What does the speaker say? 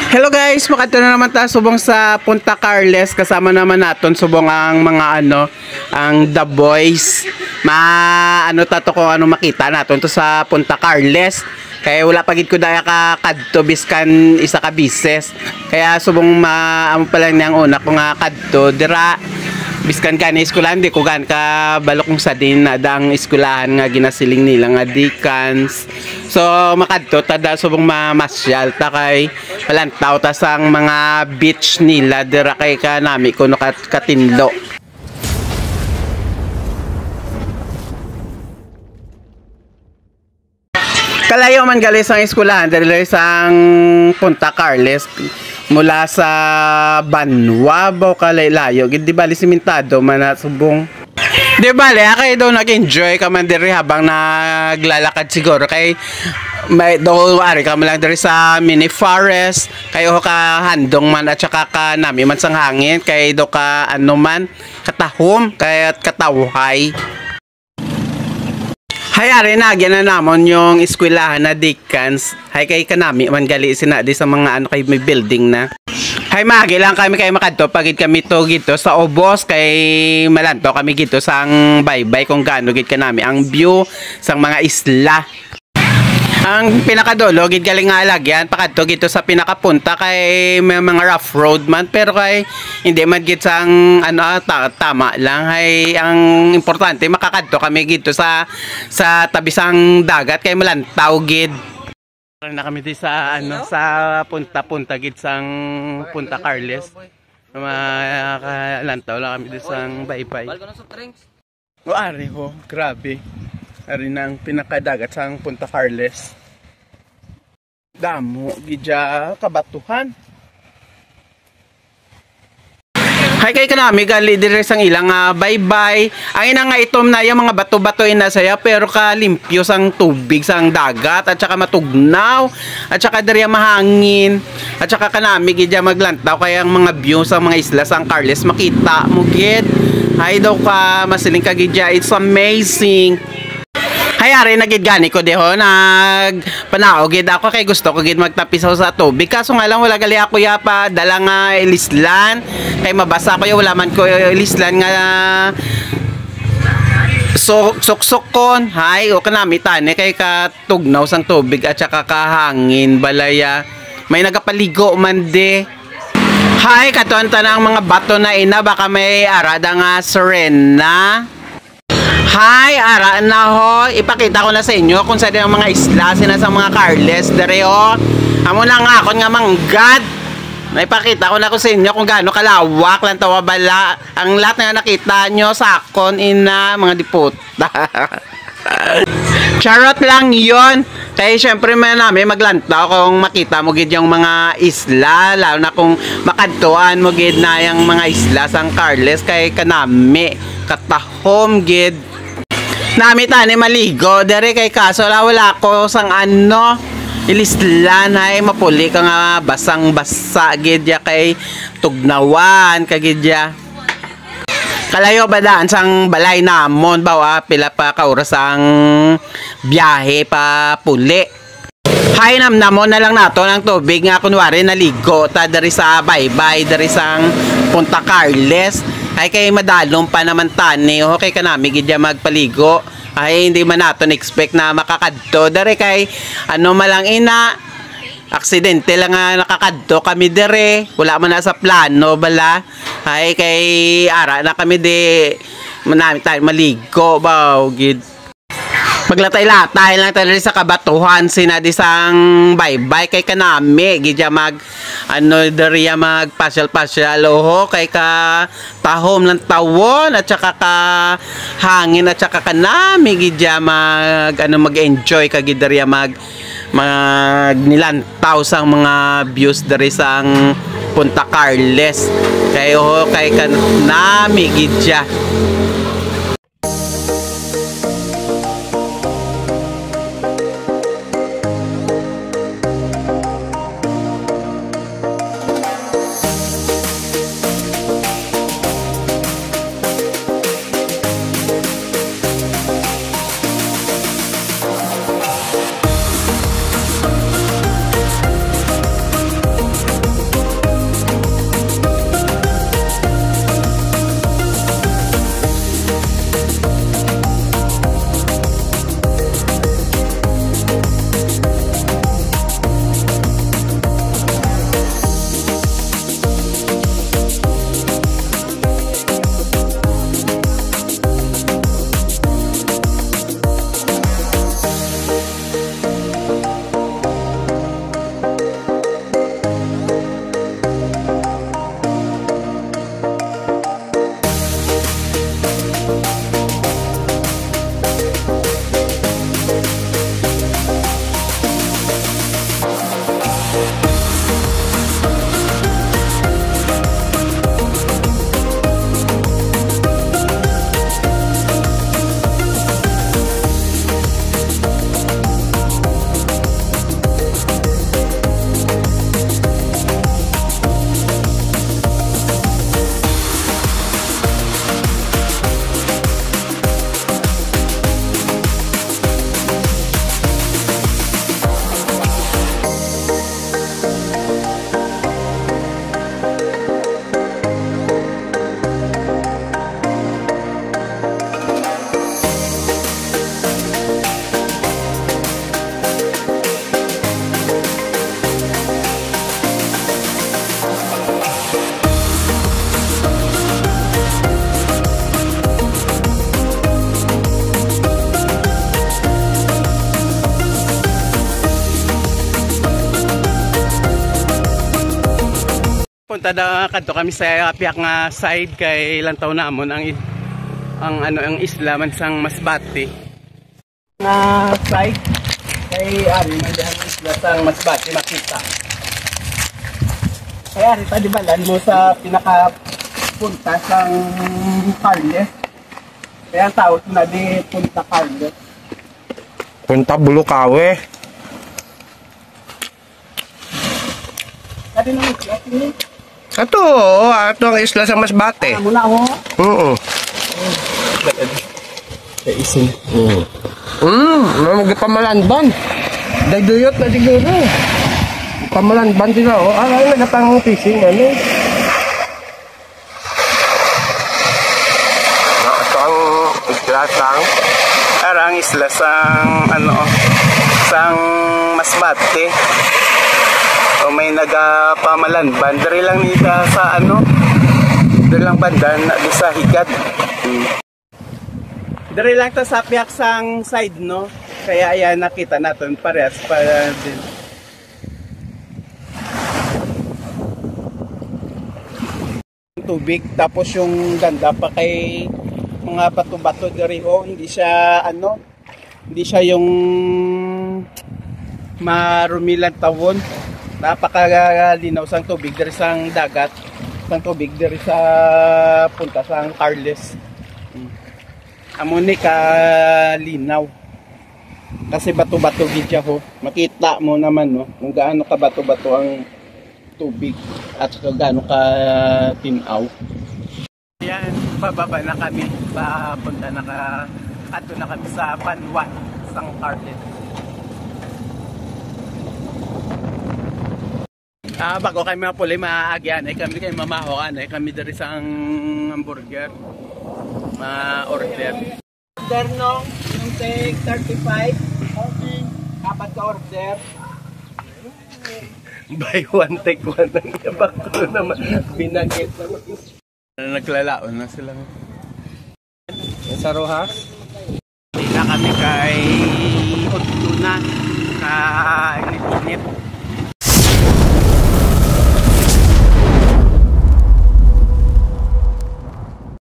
Hello guys, makadto na naman tayo subong sa Punta Carles. Kasama naman naton subong ang mga ang The Boys. Tato kung makita naton to sa Punta Carles. Kaya wala pagid ko daya ka kadto biskan isa ka bises. Kaya subong pala niyang una ko nga kadto dira biskan ka ni eskwelahan di ko gan ka balok sa din na dang eskwelahan nga ginasiling nila nga Deacons. So makadto tada subong mamasyal ta kay palantaw ta sang mga beach nila dira kay kanami kuno katinlo. Kalayo man gali sang eskwelahan diri sang Punta Carles mula sa Banwa o kalaylayo gid di bali simentado man na subong di bali kay daw nag-enjoy ka man diri habang naglalakad siguro kay may daw ari ka man lang diri sa mini forest kayo ka handong man at saka ka nami man sang hangin kay daw ka man katahom kay katawhay. Hay ari na na namon yung eskwelahan na Deacons. Hay kay kanami man gali sinadi sa mga kay may building na. Hay magi lang kami kay makadto pagid kami to gito sa Obos kay malanto kami gito sang baybay kung gaano gid kanami ang view sang mga isla. Ang pinakadulo gid galing nga alagyan pakadto gito sa pinakapunta kay may mga rough road man pero kay hindi man gid sang tama lang hay ang importante makakadto kami gito sa tabi sang dagat kay malantaw gid. Na kami di sa sa punta gid sang Punta Carles. Makalantaw lang kami di sang baybay. O ari ho, grabe. Ari na ang pinakadagat sang Punta Carles. Damo gidya kabatuhan. Hay kay kanami gali dire sang ilang baybay. Ang ina nga itom na yung mga bato-bato ina saya pero kalimpyo sang tubig sang dagat at saka matugnaw at saka dire mahangin at saka kanami gidya maglantaw kay ang mga view sa mga isla sang Carles makita mo gid. Hay daw ka masiling ka gidya, it's amazing. Hay ari nagid gani ko deho nagpanao gid ako kay gusto ko gid magtapisaw sa tubig kaso nga lang wala gali ako pa dala nga ilislan kay mabasa ko wala man ko ilislan nga suksok-kon hay o kanami tani kay katugnaw sang tubig at saka kahangin balaya may nagapaligo man de. Hay katon tanang mga bato na ina baka may arada nga Serena. Hi, ara na ho. Ipakita ko na sa inyo kung saan ang mga isla sina sa mga Carles dere ho. Amo na nga ako nga manggad. Naipakita ko na ko sa inyo kung gaano kalawak lang tawa bala. Ang lahat na nakita nyo sa akon ina mga diputa. Charot lang yon. Kaya syempre man namin maglantaw kung makita mo gid yung mga isla lalo na kung makadtuan mo gid na yung mga isla sang Carles kay kanami katahom gid. Nami tani maligo dere kay kaso wala ko sang ilislan ay mapuli ka nga basang-basa gidya kay tugnawan kagidya. Kalayo ba daan sang balay namon bawa pila pa ka oras ang biyahe pa puli. Hay namon na lang nato ng tubig nga kunwari naligo ta diri sa baybay diri sang Punta Carles. Ay kay madalong pa naman tani o kay kanami gidya magpaligo ay hindi man nato expect na makakadto dere kay malang ina aksidente lang nga nakakadto kami dere wala man na sa plano bala ay kay ara na kami di manami tayo maligo baw gid maglatay-latay lang tayo sa kabatuhan sinadi sang baybay kay kanami gidya mag deriya mag pasyal-pasyal oho kay ka tahom ng tawon at saka ka hangin at saka kanami gidya mag-enjoy ka gidya mag nilantaw sang mga views deri sang Punta Carles kay oho kay kanami gidya. Punta na kadto kami sa piyak nga side kay lantaw namon ang isla man sang Masbate. Nga side kay ari man ang isla sang Masbate makita. Kaya ari di balan mo sa pinaka punta sang Carles. Kaya ang tawag na di Punta Carles. Punta Bulukawe. Kadi nang isla kini. Ato ang isla sa Masbate. Muna ho. Oo. Sa isin. Pamalanban. Dagduyot na siguro. Pamalanban sila, oh. Ay, nagatang fishing, ano. Ito ang isla sang... Arang isla sang, sang Masbate. O may nagapamalanban. Dari lang nita sa dari lang bandan di sa higad. Dari lang ta sa piyak sang side, no? Kaya ayan nakita natin parehas para din. Tubig tapos yung ganda pa kay mga bato-bato dari ho, hindi siya hindi siya yung marumilang tawon. Napakalinaw sang tubig dari sang dagat, sang tubig dari sa punta sang Carles. Amo ni kalinaw. Kasi bato-bato gidya ho. Makita mo naman, no, kung gaano ka bato-bato ang tubig at kung gaano ka tinaw. Yan, bababa na kami. Papunta na ato na kami sa Banwan, sang Carles. Bago kami mapuli, maaagyan ay kami kay mamahoan ay kami dari sa hamburger ma-order. Order no, yung take 35. Okay. Apat ka order. Buy one, take one. Bakto naman. Binagit naman. Naglalaon na sila. Sa Rojas? Hindi na kami kay